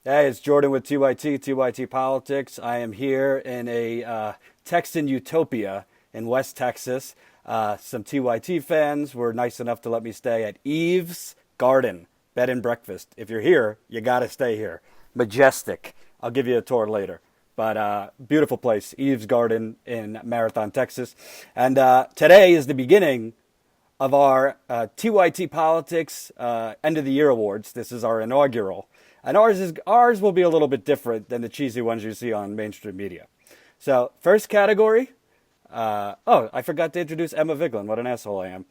Hey, it's Jordan with TYT Politics. I am here in a Texan utopia in West Texas. Some TYT fans were nice enough to let me stay at Eve's Garden Bed and Breakfast. If you're here, you got to stay here. Majestic. I'll give you a tour later. But beautiful place, Eve's Garden in Marathon, Texas. And today is the beginning of our TYT Politics End of the Year Awards. This is our inaugural. And ours will be a little bit different than the cheesy ones you see on mainstream media. So first category. I forgot to introduce Emma Vigeland. What an asshole I am.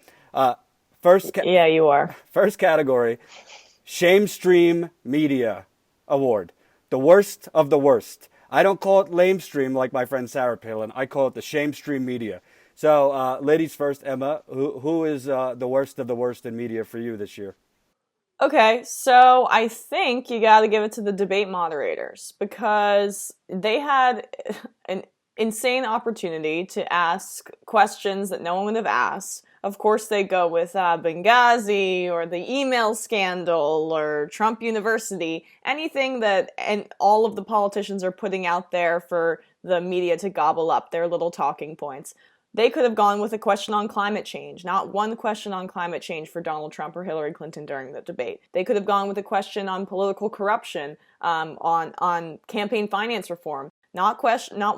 Yeah, you are. First category, SHAMESTREAM Media Award. The worst of the worst. I don't call it lamestream like my friend Sarah Palin. I call it the SHAMESTREAM Media. So ladies first, Emma, who is the worst of the worst in media for you this year? Okay, so I think you got to give it to the debate moderators because they had an insane opportunity to ask questions that no one would have asked. Of course, they go with Benghazi or the email scandal or Trump University, anything that and all of the politicians are putting out there for the media to gobble up, their little talking points. They could have gone with a question on climate change, not one question on climate change for Donald Trump or Hillary Clinton during the debate. They could have gone with a question on political corruption, on campaign finance reform. Not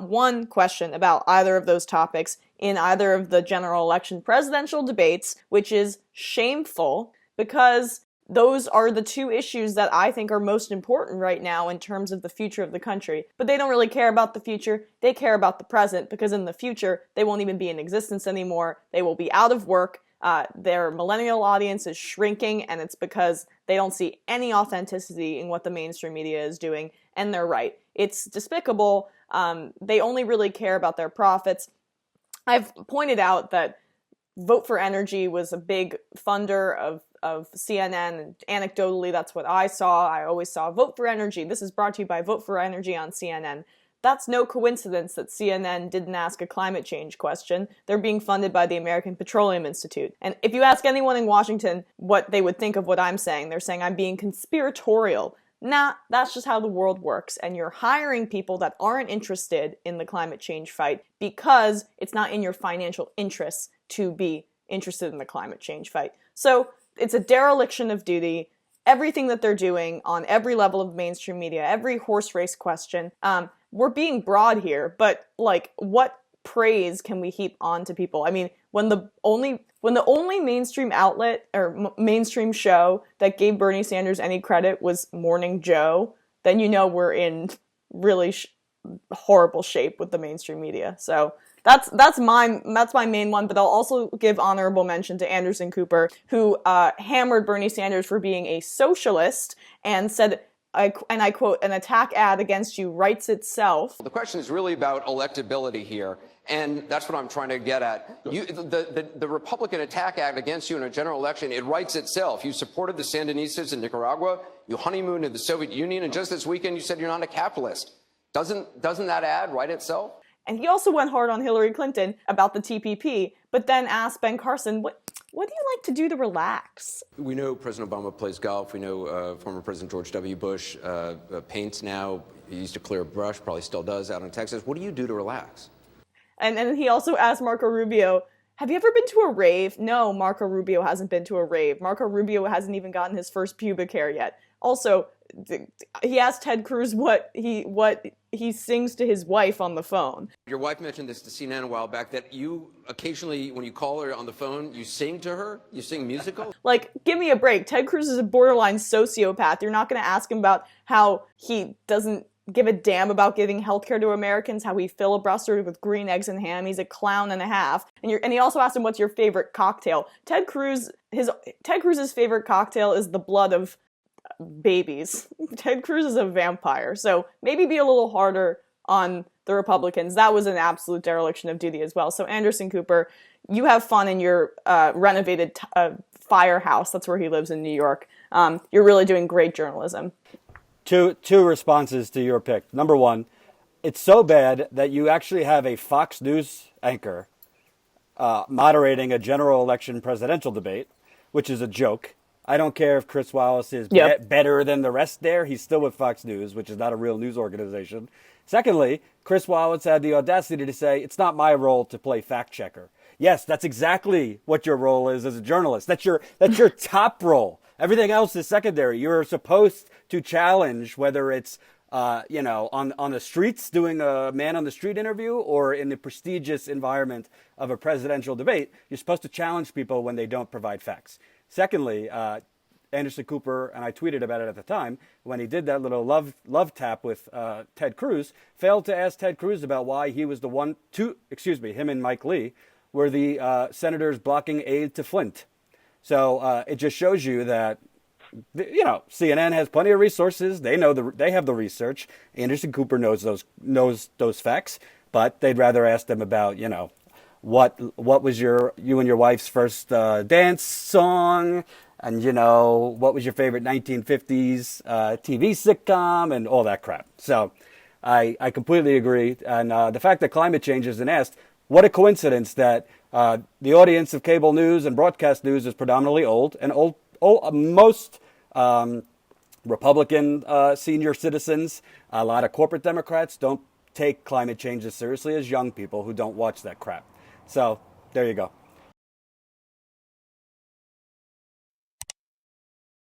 one question about either of those topics in either of the general election presidential debates, which is shameful because those are the two issues that I think are most important right now in terms of the future of the country. But they don't really care about the future. They care about the present because in the future, they won't even be in existence anymore. They will be out of work. Their millennial audience is shrinking, and it's because they don't see any authenticity in what the mainstream media is doing. And they're right. It's despicable. They only really care about their profits. I've pointed out that Vote for Energy was a big funder of CNN, and anecdotally, that's what I saw. I always saw Vote for Energy. This is brought to you by Vote for Energy on CNN. That's no coincidence that CNN didn't ask a climate change question. They're being funded by the American Petroleum Institute. And if you ask anyone in Washington what they would think of what I'm saying, they're saying I'm being conspiratorial. Nah, that's just how the world works. And you're hiring people that aren't interested in the climate change fight because it's not in your financial interests to be interested in the climate change fight. So it's a dereliction of duty. Everything that they're doing on every level of mainstream media, every horse race question, we're being broad here, but like, what praise can we heap on to people? I mean, when the only mainstream outlet or mainstream show that gave Bernie Sanders any credit was Morning Joe, then you know we're in really horrible shape with the mainstream media. So that's my main one, but I'll also give honorable mention to Anderson Cooper, who hammered Bernie Sanders for being a socialist and said, and I quote, "An attack ad against you writes itself." The question is really about electability here, and that's what I'm trying to get at. The Republican attack ad against you in a general election, it writes itself. You supported the Sandinistas in Nicaragua, you honeymooned in the Soviet Union, and just this weekend you said you're not a capitalist. Doesn't that ad write itself? And he also went hard on Hillary Clinton about the TPP, but then asked Ben Carson, what do you like to do to relax? We know President Obama plays golf. We know former President George W. Bush paints now. He used to clear a brush, probably still does out in Texas. What do you do to relax? And he also asked Marco Rubio, have you ever been to a rave? No, Marco Rubio hasn't been to a rave. Marco Rubio hasn't even gotten his first pubic hair yet. Also, he asked Ted Cruz what he sings to his wife on the phone. Your wife mentioned this to CNN a while back, that you occasionally, when you call her on the phone, you sing to her? You sing musical? Like, give me a break. Ted Cruz is a borderline sociopath. You're not going to ask him about how he doesn't give a damn about giving healthcare to Americans, how he filibustered with green eggs and ham. He's a clown and a half. And he also asked him, what's your favorite cocktail? Ted Cruz's favorite cocktail is the blood of babies. Ted Cruz is a vampire. So maybe be a little harder on the Republicans. That was an absolute dereliction of duty as well. So Anderson Cooper, you have fun in your renovated firehouse. That's where he lives in New York. You're really doing great journalism. Two responses to your pick. Number one, it's so bad that you actually have a Fox News anchor moderating a general election presidential debate, which is a joke. I don't care if Chris Wallace is better than the rest there. He's still with Fox News, which is not a real news organization. Secondly, Chris Wallace had the audacity to say, it's not my role to play fact checker. Yes, that's exactly what your role is as a journalist. That's your top role. Everything else is secondary. You're supposed to challenge, whether it's on the streets doing a man on the street interview or in the prestigious environment of a presidential debate. You're supposed to challenge people when they don't provide facts. Secondly, Anderson Cooper, and I tweeted about it at the time, when he did that little love tap with Ted Cruz, failed to ask Ted Cruz about why he was the one him and Mike Lee were the senators blocking aid to Flint. So it just shows you that, CNN has plenty of resources. They know they have the research. Anderson Cooper knows those facts, but they'd rather ask them about, what was you and your wife's first dance song, and what was your favorite 1950s TV sitcom, and all that crap. So I completely agree. And the fact that climate change isn't asked, what a coincidence that the audience of cable news and broadcast news is predominantly old, and most Republican senior citizens, a lot of corporate Democrats don't take climate change as seriously as young people who don't watch that crap. So there you go.